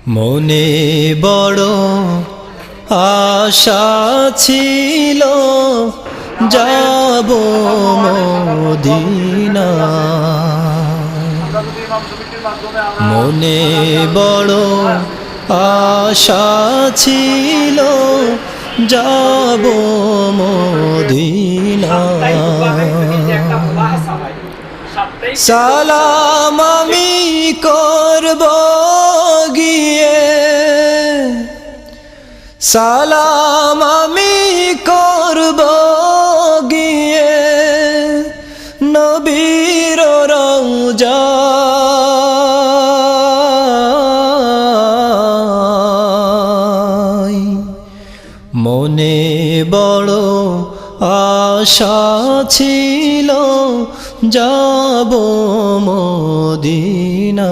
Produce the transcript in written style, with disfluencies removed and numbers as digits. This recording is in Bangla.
মনে বড় আশা ছিল যাব মদিনা, মনে বড় আশা ছিল যাব মদিনা। সালাম আমি করব গিয়ে, সালাম আমি করব গিয়ে নবীর রওজায়। মনে বড় আশা ছিল যাব মদিনা।